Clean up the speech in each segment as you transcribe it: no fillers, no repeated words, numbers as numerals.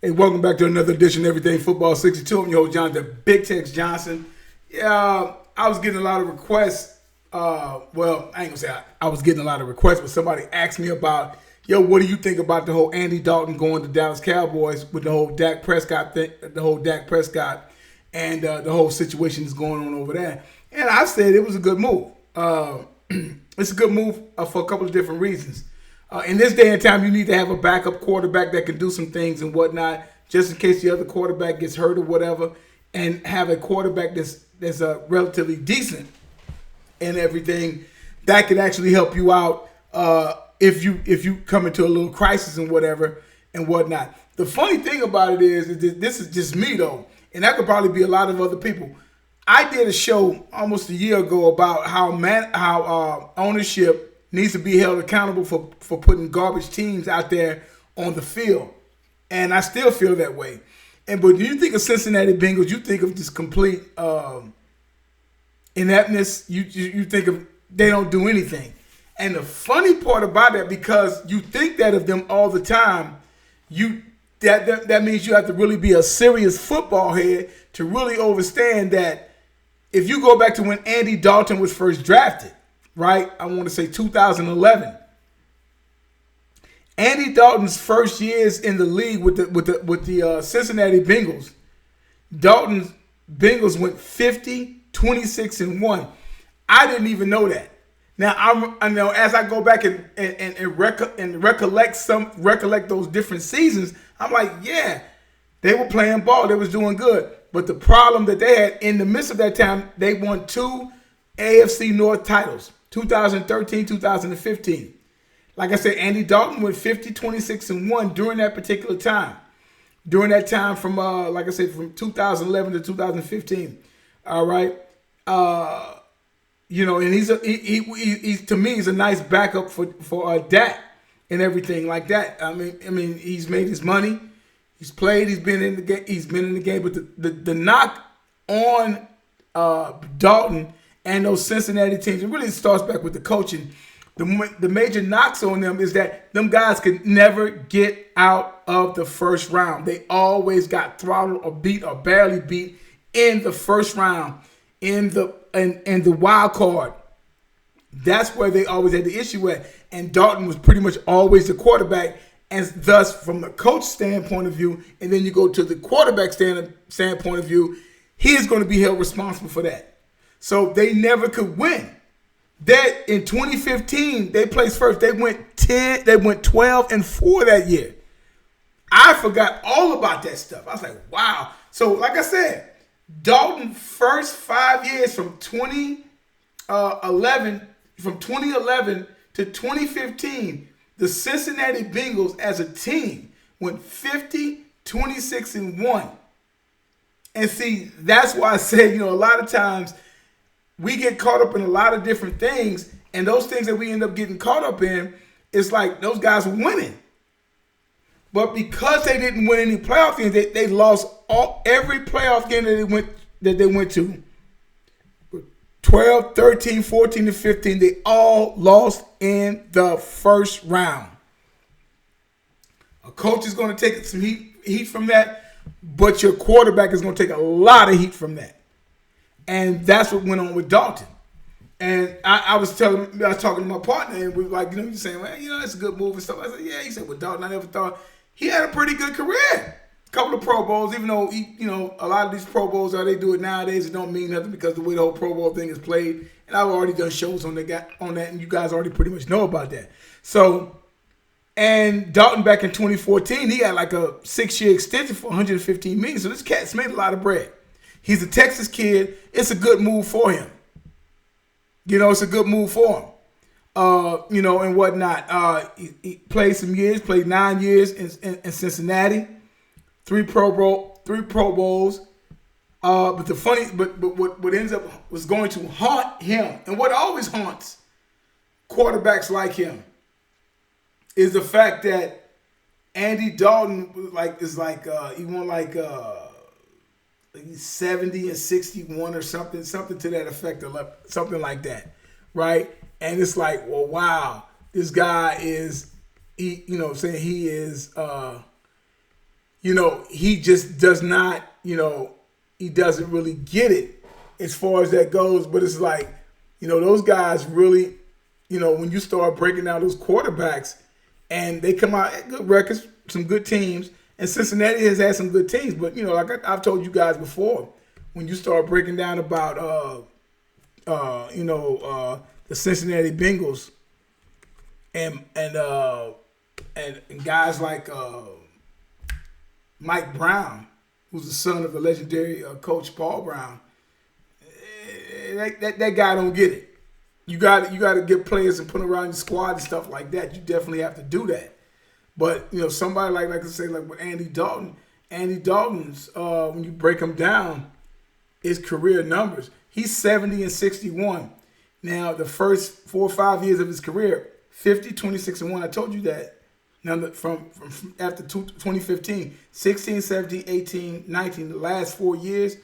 Hey, welcome back to another edition of Everything Football 62. I'm your host, Jonathan Big Tex Johnson. Yeah, I was getting a lot of requests. Well, I ain't gonna say I was getting a lot of requests, but somebody asked me about, what do you think about the whole Andy Dalton going to Dallas Cowboys with the whole Dak Prescott thing, and the whole situation that's going on over there. And I said it was a good move. It's a good move for a couple of different reasons. In this day and time, you need to have a backup quarterback that can do some things and whatnot, just in case the other quarterback gets hurt or whatever, and have a quarterback that's relatively decent and everything that could actually help you out if you come into a little crisis and whatever and whatnot. The funny thing about it is that this is just me though, and that could probably be a lot of other people. I did a show almost a year ago about how ownership needs to be held accountable for putting garbage teams out there on the field. And I still feel that way. But when you think of Cincinnati Bengals, you think of just complete ineptness. You think of they don't do anything. And the funny part about that, because you think that of them all the time, that means you have to really be a serious football head to really understand that if you go back to when Andy Dalton was first drafted, right? I want to say 2011. Andy Dalton's first years in the league with the Cincinnati Bengals, Dalton's Bengals went 50, 26, and 1. I didn't even know that. Now I know as I go back and recollect those different seasons, I'm like, yeah, they were playing ball, they was doing good. But the problem that they had in the midst of that time, they won 2 AFC North titles. 2013, 2015. Like I said, Andy Dalton went 50, 26, and 1 during that particular time. During that time from, like I said, from 2011 to 2015. All right. And he's to me, he's a nice backup for Dak and everything like that. I mean, he's made his money. He's played. He's been in the game. But the knock on Dalton and those Cincinnati teams, it really starts back with the coaching. The major knocks on them is that them guys could never get out of the first round. They always got throttled or beat or barely beat in the first round, in the wild card. That's where they always had the issue at. And Dalton was pretty much always the quarterback. And thus, from the coach standpoint of view, and then you go to the quarterback standpoint of view, he is going to be held responsible for that. So they never could win. That in 2015, they placed first. They went 12-4 that year. I forgot all about that stuff. I was like, wow. So like I said, Dalton first 5 years from 2011 to 2015, the Cincinnati Bengals as a team went 50, 26, and 1. And see, that's why I said, a lot of times we get caught up in a lot of different things, and those things that we end up getting caught up in, it's like those guys were winning. But because they didn't win any playoff games, they lost every playoff game that they went to. 12, 13, 14, and 15, they all lost in the first round. A coach is going to take some heat from that, but your quarterback is going to take a lot of heat from that. And that's what went on with Dalton. And I was talking to my partner, and we were like, he's saying, well, it's a good move and stuff. I said, yeah. He said, well, Dalton, I never thought he had a pretty good career. A couple of Pro Bowls, even though a lot of these Pro Bowls, how they do it nowadays, it don't mean nothing because the way the whole Pro Bowl thing is played. And I've already done shows on that, and you guys already pretty much know about that. So, and Dalton back in 2014, he had like a 6-year extension for $115 million. So this cat's made a lot of bread. He's a Texas kid. It's a good move for him. It's a good move for him. And whatnot. He played some years, played 9 years in Cincinnati, 3 Pro Bowls. But what ends up was going to haunt him, and what always haunts quarterbacks like him, is the fact that Andy Dalton he won 70 and 61 or something to that effect, or something like that, right? And it's like, well, wow, this guy is, he is he just does not, he doesn't really get it as far as that goes. But it's like, those guys really, when you start breaking down those quarterbacks and they come out at good records, some good teams, and Cincinnati has had some good teams. But, like I've told you guys before, when you start breaking down about, the Cincinnati Bengals and guys like Mike Brown, who's the son of the legendary coach Paul Brown, that guy don't get it. You got to get players and put them around your squad and stuff like that. You definitely have to do that. But somebody like I say, like with Andy Dalton. Andy Dalton's when you break him down, his career numbers. He's 70 and 61. Now the first 4 or 5 years of his career, 50, 26 and 1. I told you that. Now from after 2015, 16, 17, 18, 19, the last 4 years,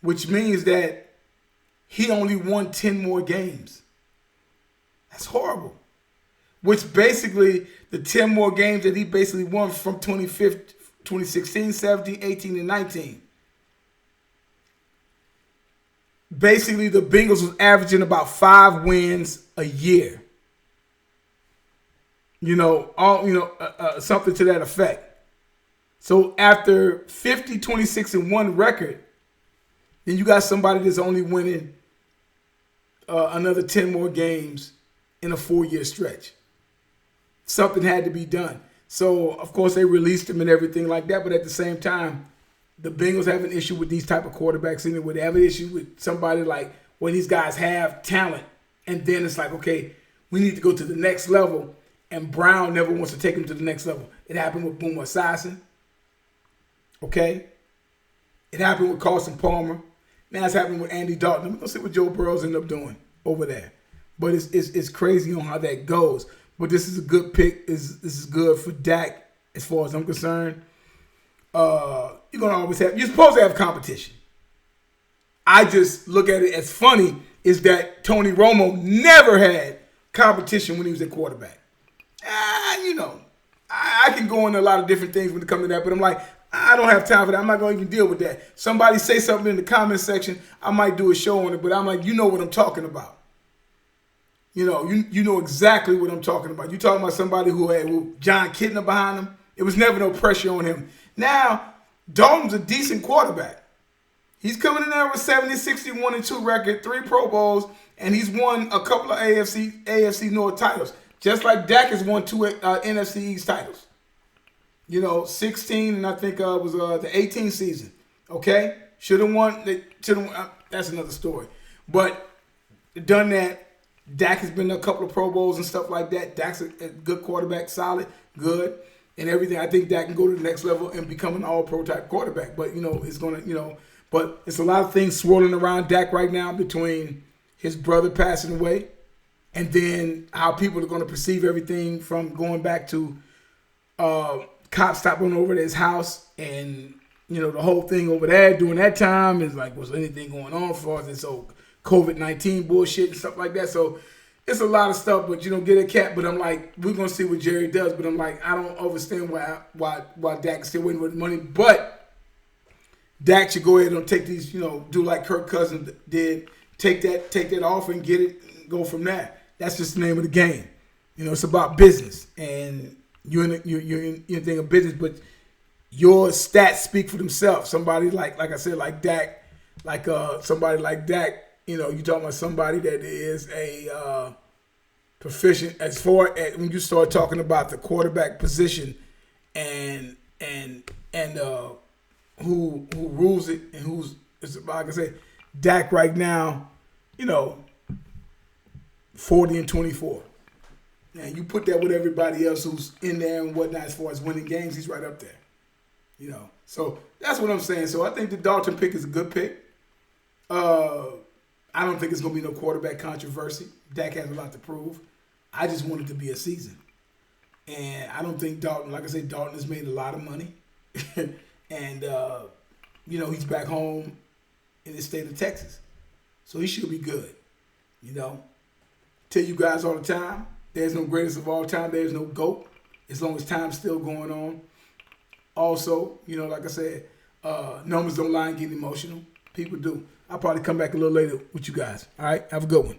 which means that he only won 10 more games. That's horrible. Which basically, the 10 more games that he basically won from 2016, 17, 18, and 19. Basically, the Bengals was averaging about 5 wins a year. Something to that effect. So after 50, 26, and 1 record, then you got somebody that's only winning another 10 more games in a 4-year stretch. Something had to be done. So, of course, they released him and everything like that. But at the same time, the Bengals have an issue with these type of quarterbacks anyway. They have an issue with somebody like when these guys have talent. And then it's like, okay, we need to go to the next level. And Brown never wants to take him to the next level. It happened with Boomer Esiason. Okay? It happened with Carson Palmer. Now it's happening with Andy Dalton. We're going to see what Joe Burrow's end up doing over there. But it's crazy on how that goes. But this is a good pick. This is good for Dak as far as I'm concerned. You're going to always have – you're supposed to have competition. I just look at it as funny is that Tony Romo never had competition when he was at quarterback. I can go into a lot of different things when it comes to that, but I'm like, I don't have time for that. I'm not going to even deal with that. Somebody say something in the comment section, I might do a show on it, but I'm like, you know what I'm talking about. You know exactly what I'm talking about. You talking about somebody who had John Kitna behind him. It was never no pressure on him. Now, Dalton's a decent quarterback. He's coming in there with 70, 61, and 2 record, 3 Pro Bowls, and he's won a couple of AFC North titles. Just like Dak has won 2 NFC East titles. 16 and I think was the 18 season. Okay? Should have won. That's another story. But done that. Dak has been to a couple of Pro Bowls and stuff like that. Dak's a good quarterback, solid, good, and everything. I think Dak can go to the next level and become an all-pro type quarterback. But, it's going to, but it's a lot of things swirling around Dak right now between his brother passing away and then how people are going to perceive everything from going back to cops stopping over at his house and, the whole thing over there during that time is like, was anything going on as far as this old COVID-19 bullshit and stuff like that. So it's a lot of stuff, but get a cat. But I'm like, we're going to see what Jerry does. But I'm like, I don't understand why Dak is still waiting with the money. But Dak should go ahead and take these, do like Kirk Cousins did. Take that off and get it and go from there. That's just the name of the game. It's about business. And you're in a thing of business, but your stats speak for themselves. Somebody like I said, like Dak, somebody like Dak, you talking about somebody that is a proficient as far as when you start talking about the quarterback position and who rules it and who's like I say, Dak right now, 40 and 24. And you put that with everybody else who's in there and whatnot as far as winning games, he's right up there. So that's what I'm saying. So I think the Dalton pick is a good pick. I don't think it's going to be no quarterback controversy. Dak has a lot to prove. I just want it to be a season. And I don't think Dalton, like I said, Dalton has made a lot of money. And, he's back home in the state of Texas. So he should be good. Tell you guys all the time, there's no greatest of all time. There's no GOAT. As long as time's still going on. Also, like I said, numbers don't lie and get emotional. People do. I'll probably come back a little later with you guys. All right? Have a good one.